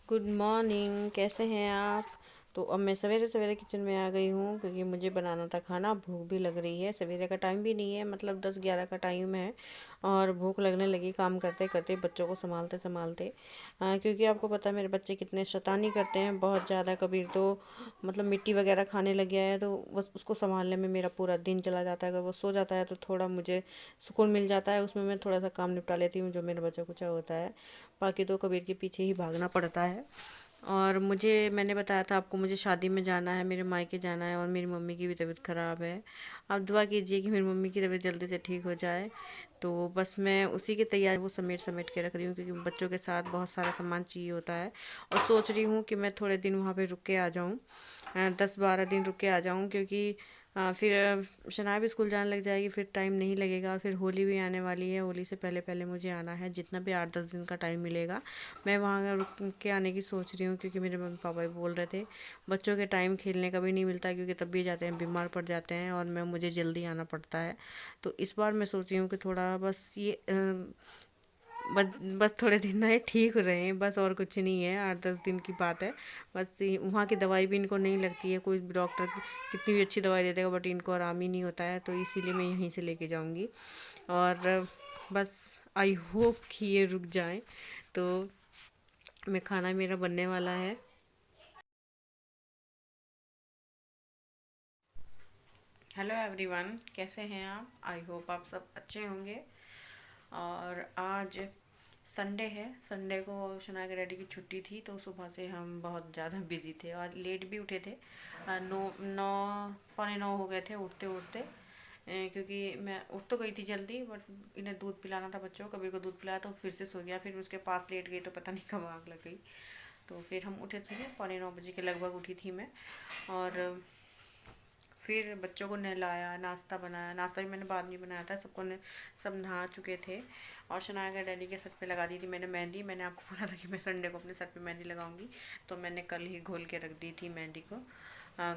Good morning, कैसे हैं आप। तो अब मैं सवेरे सवेरे किचन में आ गई हूँ क्योंकि मुझे बनाना था खाना। भूख भी लग रही है, सवेरे का टाइम भी नहीं है, मतलब 10-11 का टाइम है। और भूख लगने लगी काम करते करते, बच्चों को संभालते संभालते। क्योंकि आपको पता है मेरे बच्चे कितने शैतानी करते हैं, बहुत ज़्यादा। कभी तो मतलब मिट्टी वगैरह खाने लग गया है तो बस उसको संभालने में मेरा पूरा दिन चला जाता है। अगर वो सो जाता है तो थोड़ा मुझे सुकून मिल जाता है, उसमें मैं थोड़ा सा काम निपटा लेती हूँ जो मेरा बच्चा कुचा होता है। बाकी तो कबीर के पीछे ही भागना पड़ता है। और मैंने बताया था आपको, मुझे शादी में जाना है, मेरे मायके जाना है, और मेरी मम्मी की भी तबीयत ख़राब है। आप दुआ कीजिए कि मेरी मम्मी की तबीयत जल्दी से ठीक हो जाए। तो बस मैं उसी की तैयारी वो समेट समेट के रख रही हूँ, क्योंकि बच्चों के साथ बहुत सारा सामान चाहिए होता है। और सोच रही हूँ कि मैं थोड़े दिन वहाँ पे रुक के आ जाऊँ, 10-12 दिन रुक के आ जाऊँ, क्योंकि फिर शनाया भी स्कूल जाने लग जाएगी, फिर टाइम नहीं लगेगा। फिर होली भी आने वाली है, होली से पहले पहले मुझे आना है। जितना भी 8-10 दिन का टाइम मिलेगा मैं वहाँ रुक के आने की सोच रही हूँ, क्योंकि मेरे मम्मी पापा भी बोल रहे थे बच्चों के टाइम खेलने का भी नहीं मिलता, क्योंकि तब भी जाते हैं बीमार पड़ जाते हैं और मुझे जल्दी आना पड़ता है। तो इस बार मैं सोच रही हूँ कि थोड़ा बस बस बस थोड़े दिन ना ये ठीक रहे हैं, बस और कुछ नहीं है, 8-10 दिन की बात है। बस वहाँ की दवाई भी इनको नहीं लगती है, कोई डॉक्टर कितनी भी अच्छी दवाई दे देगा बट इनको आराम ही नहीं होता है, तो इसीलिए मैं यहीं से लेके जाऊँगी। और बस आई होप कि ये रुक जाए। तो मैं खाना मेरा बनने वाला है। हेलो एवरीवन, कैसे हैं आप। आई होप आप सब अच्छे होंगे। और आज संडे है, संडे को शना के डैडी की छुट्टी थी, तो सुबह से हम बहुत ज़्यादा बिजी थे और लेट भी उठे थे। 9 9 पौने 9 हो गए थे उठते उठते। क्योंकि मैं उठ तो गई थी जल्दी, बट इन्हें दूध पिलाना था बच्चों को। कबीर को दूध पिलाया तो फिर से सो गया, फिर उसके पास लेट गई तो पता नहीं कब आग लग गई। तो फिर हम उठे थे, 9:45 के लगभग उठी थी मैं। और फिर बच्चों को नहलाया, नाश्ता बनाया। नाश्ता भी मैंने बाद में बनाया था, सब नहा चुके थे। और शनाया के डैडी के सर पे लगा दी थी मैंने मेहंदी। मैंने आपको बोला था कि मैं संडे को अपने सर पे मेहंदी लगाऊंगी, तो मैंने कल ही घोल के रख दी थी मेहंदी को,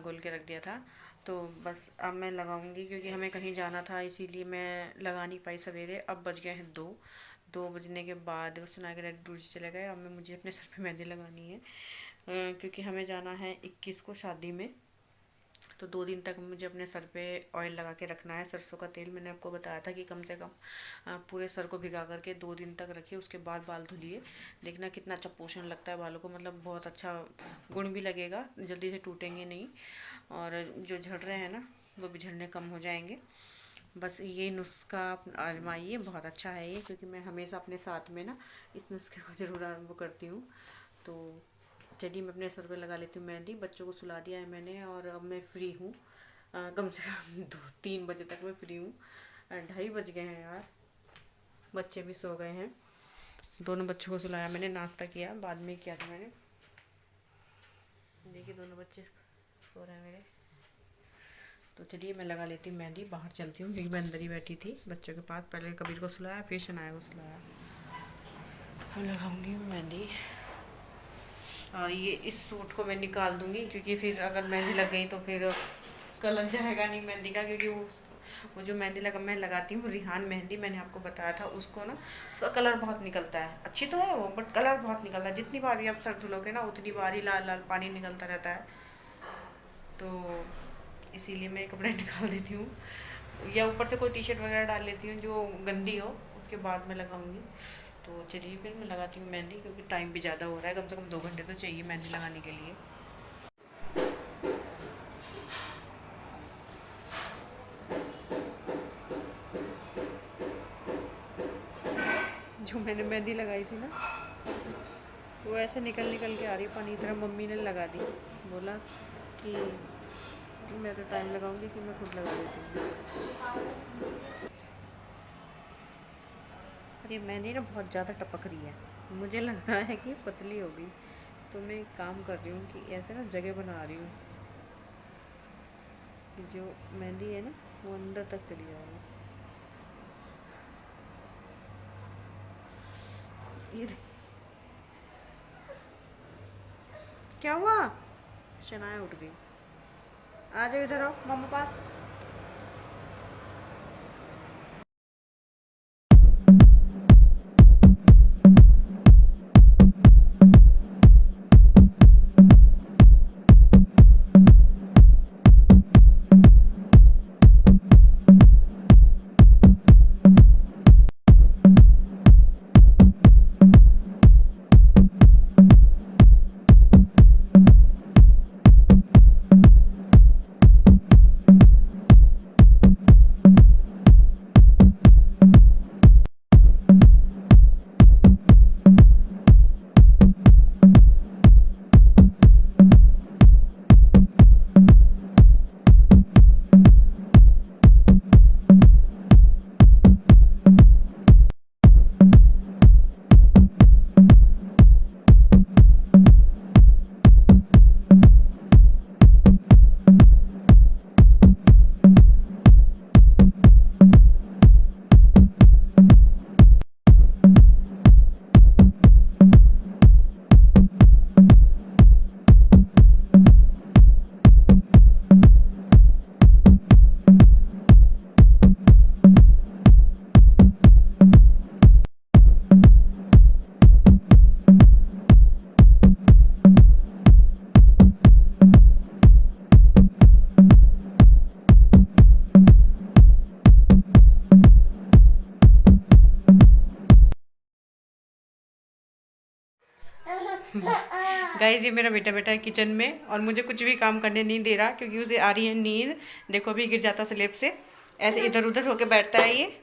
घोल के रख दिया था। तो बस अब मैं लगाऊंगी, क्योंकि हमें कहीं जाना था, इसीलिए मैं लगा नहीं पाई सवेरे। अब बज गए हैं 2 बजने के बाद शनाया के डैडी ड्यूटी चले गए। अब मुझे अपने सर पे मेहंदी लगानी है, क्योंकि हमें जाना है 21 को शादी में। तो 2 दिन तक मुझे अपने सर पे ऑयल लगा के रखना है। सरसों का तेल मैंने आपको बताया था कि कम से कम पूरे सर को भिगा करके 2 दिन तक रखिए, उसके बाद बाल धुलिए। देखना कितना अच्छा पोषण लगता है बालों को, मतलब बहुत अच्छा गुण भी लगेगा, जल्दी से टूटेंगे नहीं। और जो झड़ रहे हैं ना, वो भी झड़ने कम हो जाएंगे। बस ये नुस्खा आप आजमाइए, बहुत अच्छा है ये, क्योंकि मैं हमेशा अपने साथ में ना इस नुस्खे को ज़रूर वो करती हूँ। तो चलिए मैं अपने सर पे लगा लेती हूँ मेहंदी। बच्चों को सुला दिया है मैंने और अब मैं फ्री हूँ। कम से कम 2-3 बजे तक मैं फ्री हूँ। 2:30 बज गए हैं यार, बच्चे भी सो गए हैं। दोनों बच्चों को सुलाया मैंने, नाश्ता किया बाद में किया था मैंने। देखिए दोनों बच्चे सो रहे हैं मेरे। तो चलिए मैं लगा लेती हूँ मेहंदी, बाहर चलती हूँ, क्योंकि मैं अंदर ही बैठी थी बच्चों के पास। पहले कबीर को सुलाया, फिर शनाया को सुलाया। अब लगाऊंगी मेहंदी। और ये इस सूट को मैं निकाल दूंगी, क्योंकि फिर अगर मेहंदी लग गई तो फिर कलर जाएगा नहीं मेहंदी का। क्योंकि वो जो मेहंदी मैं लगाती हूँ रिहान मेहंदी, मैंने आपको बताया था, उसको ना उसका कलर बहुत निकलता है। अच्छी तो है वो, बट कलर बहुत निकलता है। जितनी बार भी आप सर धुलोगे ना, उतनी बार ही लाल लाल पानी निकलता रहता है। तो इसीलिए मैं कपड़े निकाल देती हूँ, या ऊपर से कोई टी शर्ट वगैरह डाल लेती हूँ जो गंदी हो, उसके बाद मैं लगाऊंगी। तो चलिए फिर मैं लगाती हूँ मेहंदी, क्योंकि टाइम भी ज़्यादा हो रहा है, कम से कम 2 घंटे तो चाहिए मेहंदी लगाने के लिए। जो मैंने मेहंदी लगाई थी ना, वो ऐसे निकल निकल के आ रही पानी की तरह। मम्मी ने लगा दी, बोला कि मैं तो टाइम लगाऊंगी, कि मैं खुद लगा देती हूँ। और ये मेहंदी ना बहुत ज़्यादा टपक रही है, मुझे लग रहा है कि पतली होगी। तो मैं एक काम कर रही हूँ कि ऐसे ना जगह बना रही हूँ कि जो मेहंदी है ना वो अंदर तक चली जाएगी। ये क्या हुआ, शनाया उठ गई। आ जाओ इधर, आओ मम्मा पास। गाइस ये मेरा बेटा बैठा है किचन में और मुझे कुछ भी काम करने नहीं दे रहा क्योंकि उसे आ रही है नींद। देखो अभी गिर जाता स्लेब से, ऐसे इधर उधर होके बैठता है ये।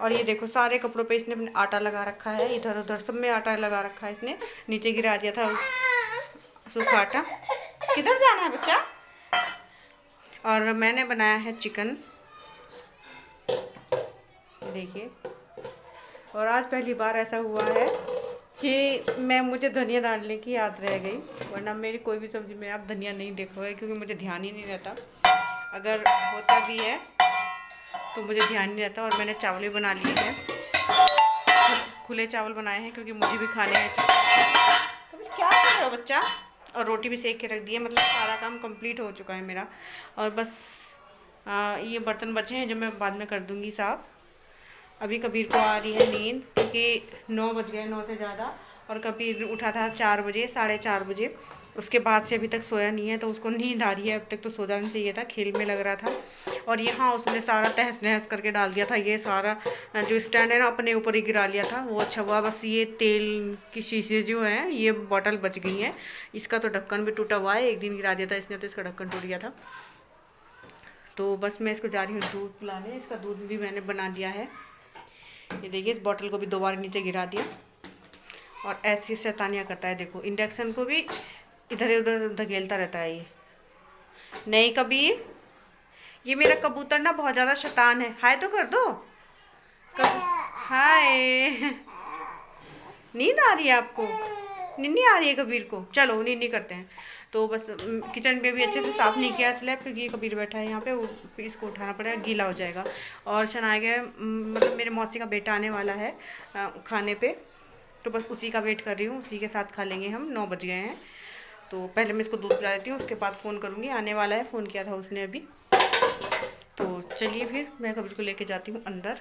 और ये देखो सारे कपड़ों पे इसने अपने आटा लगा रखा है, इधर उधर सब में आटा लगा रखा है इसने। नीचे गिरा दिया था सूखा आटा। किधर जाना है बच्चा? और मैंने बनाया है चिकन, देखिए। और आज पहली बार ऐसा हुआ है कि मुझे धनिया डालने की याद रह गई, वरना मेरी कोई भी सब्ज़ी में आप धनिया नहीं देखोगे क्योंकि मुझे ध्यान ही नहीं रहता। अगर होता भी है तो मुझे ध्यान नहीं रहता। और मैंने चावल भी बना लिए हैं, खुले चावल बनाए हैं क्योंकि मुझे भी खाने हैं। तो क्या कर रहे हो बच्चा? और रोटी भी सेक के रख दी है, मतलब सारा काम कंप्लीट हो चुका है मेरा। और बस ये बर्तन बचे हैं जो मैं बाद में कर दूँगी साफ़। अभी कबीर को आ रही है नींद क्योंकि 9 बज गए, 9 से ज़्यादा। और कबीर उठा था 4 बजे, 4:30 बजे। उसके बाद से अभी तक सोया नहीं है, तो उसको नींद आ रही है। अब तक तो सो जाना चाहिए था, खेल में लग रहा था। और यहाँ उसने सारा तहस नहस करके डाल दिया था। ये सारा जो स्टैंड है ना अपने ऊपर ही गिरा लिया था, वो अच्छा हुआ। बस ये तेल की शीशे जो हैं ये बॉटल बच गई हैं। इसका तो ढक्कन भी टूटा हुआ है, एक दिन गिरा दिया था इसने तो इसका ढक्कन टूट गया था। तो बस मैं इसको जा रही हूँ दूध पिलाने। इसका दूध भी मैंने बना दिया है। ये देखिए इस बॉटल को भी 2 बार नीचे गिरा दिया। और ऐसी शैतानियाँ करता है, देखो इंडक्शन को भी इधर उधर धकेलता रहता है ये। नहीं कबीर, ये मेरा कबूतर ना बहुत ज़्यादा शैतान है। हाय तो कर दो। हाय। नींद आ रही है आपको? नींद आ रही है कबीर को? चलो नींद करते हैं। तो बस किचन में भी अच्छे से साफ़ नहीं किया स्लैब क्योंकि कबीर बैठा है यहाँ पे, वो फिर इसको उठाना पड़ेगा, गीला हो जाएगा। और शनाया गया मतलब मेरे मौसी का बेटा आने वाला है खाने पे, तो बस उसी का वेट कर रही हूँ। उसी के साथ खा लेंगे हम। 9 बज गए हैं। तो पहले मैं इसको दूध पिला देती हूँ, उसके बाद फ़ोन करूँगी। आने वाला है, फ़ोन किया था उसने अभी। तो चलिए फिर मैं कबीर को लेके जाती हूँ अंदर।